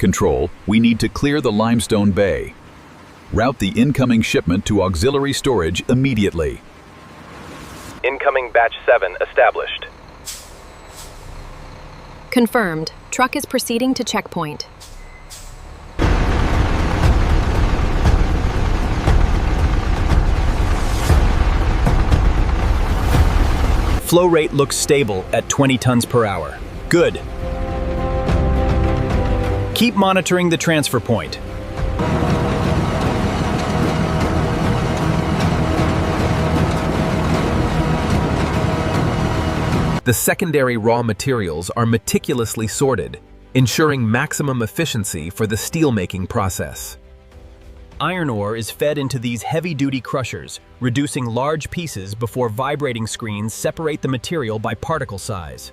control, we need to clear the limestone bay. Route the incoming shipment to auxiliary storage immediately. Incoming batch 7 established. Confirmed. Truck is proceeding to checkpoint. Flow rate looks stable at 20 tons per hour. Good. Keep monitoring the transfer point. The secondary raw materials are meticulously sorted, ensuring maximum efficiency for the steelmaking process. Iron ore is fed into these heavy-duty crushers, reducing large pieces before vibrating screens separate the material by particle size.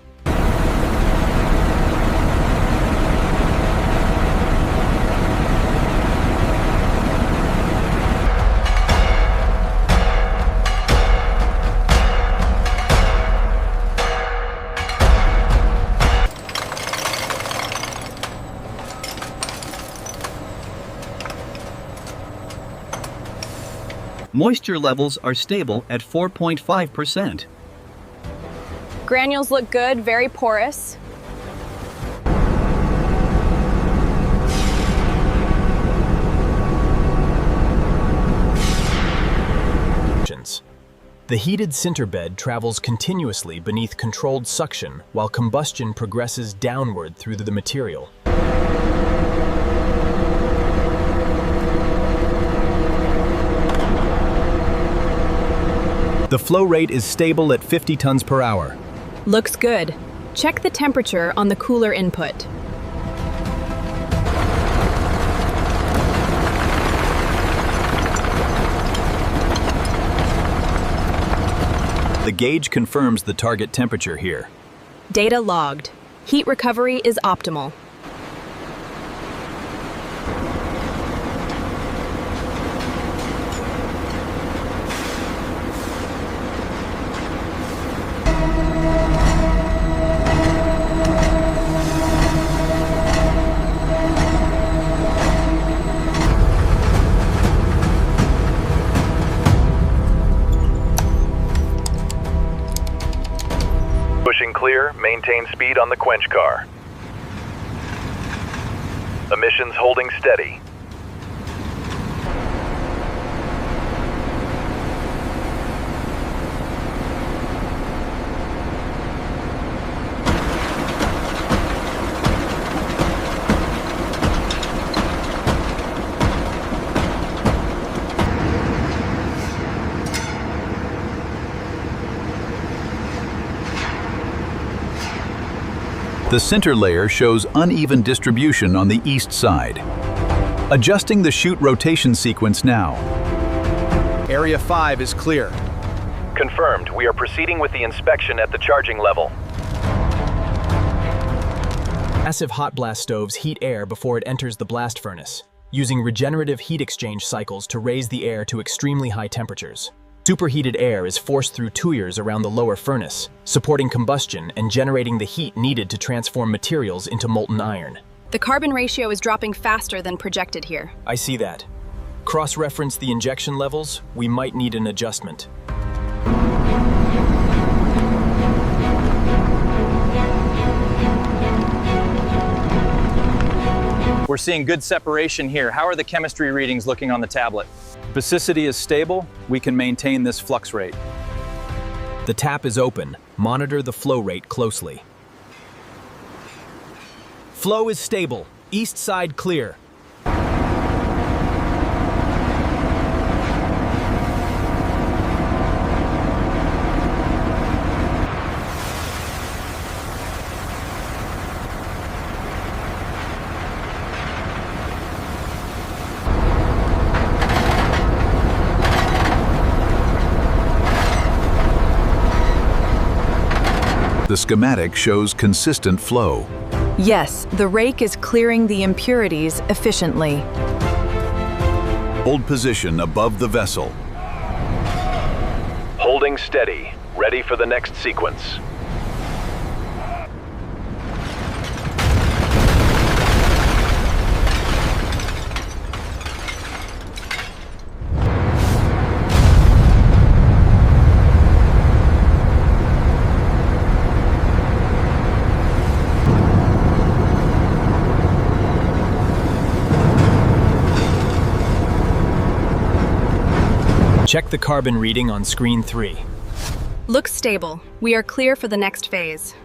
Moisture levels are stable at 4.5%. Granules look good, very porous. The heated sinter bed travels continuously beneath controlled suction while combustion progresses downward through the material. The flow rate is stable at 50 tons per hour. Looks good. Check the temperature on the cooler input. The gauge confirms the target temperature here. Data logged. Heat recovery is optimal. Pushing clear, maintain speed on the quench car. Emissions holding steady. The center layer shows uneven distribution on the east side. Adjusting the chute rotation sequence now. Area 5 is clear. Confirmed. We are proceeding with the inspection at the charging level. Massive hot blast stoves heat air before it enters the blast furnace, using regenerative heat exchange cycles to raise the air to extremely high temperatures. Superheated air is forced through tuyers around the lower furnace, supporting combustion and generating the heat needed to transform materials into molten iron. The carbon ratio is dropping faster than projected here. I see that. Cross-reference the injection levels, we might need an adjustment. We're seeing good separation here. How are the chemistry readings looking on the tablet? Basicity is stable. We can maintain this flux rate. The tap is open. Monitor the flow rate closely. Flow is stable. East side clear. The schematic shows consistent flow. Yes, the rake is clearing the impurities efficiently. Hold position above the vessel. Holding steady. Ready for the next sequence. Check the carbon reading on screen 3. Looks stable. We are clear for the next phase.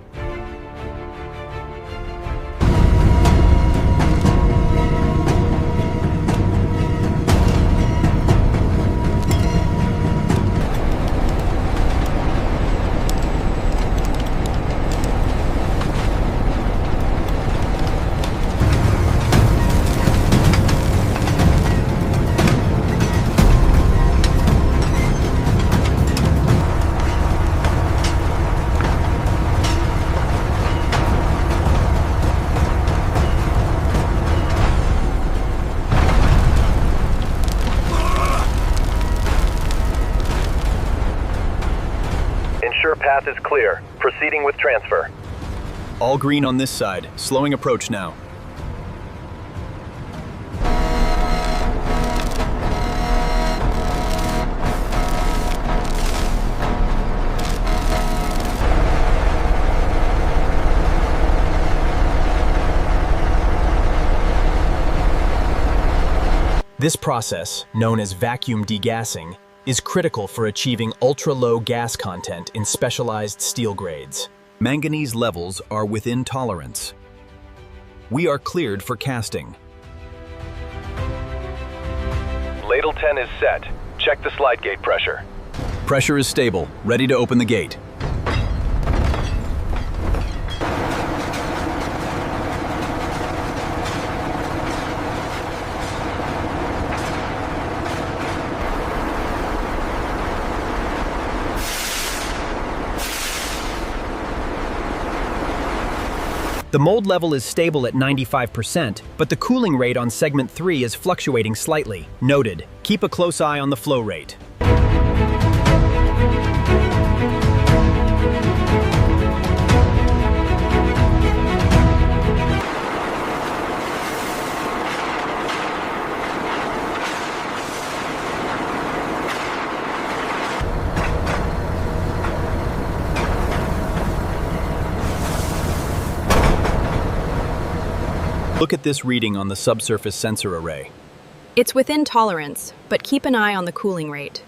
Ensure path is clear. Proceeding with transfer. All green on this side. Slowing approach now. This process, known as vacuum degassing, is critical for achieving ultra-low gas content in specialized steel grades. Manganese levels are within tolerance. We are cleared for casting. Ladle 10 is set. Check the slide gate pressure. Pressure is stable, ready to open the gate. The mold level is stable at 95%, but the cooling rate on segment 3 is fluctuating slightly. Noted. Keep a close eye on the flow rate. Look at this reading on the subsurface sensor array. It's within tolerance, but keep an eye on the cooling rate.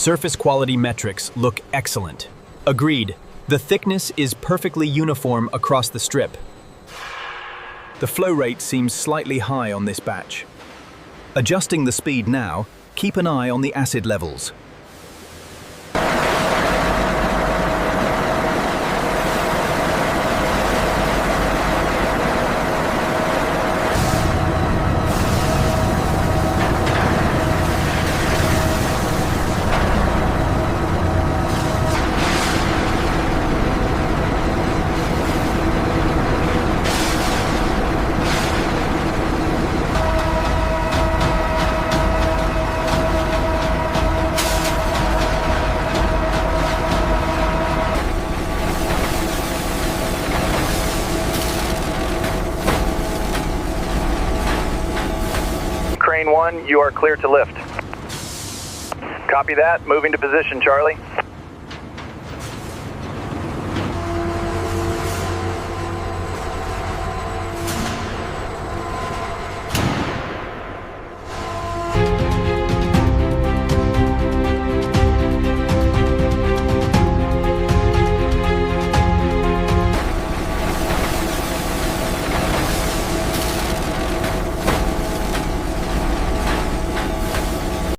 Surface quality metrics look excellent. Agreed. The thickness is perfectly uniform across the strip. The flow rate seems slightly high on this batch. Adjusting the speed now, keep an eye on the acid levels. Crane 1, you are clear to lift. Copy that. Moving to position, Charlie.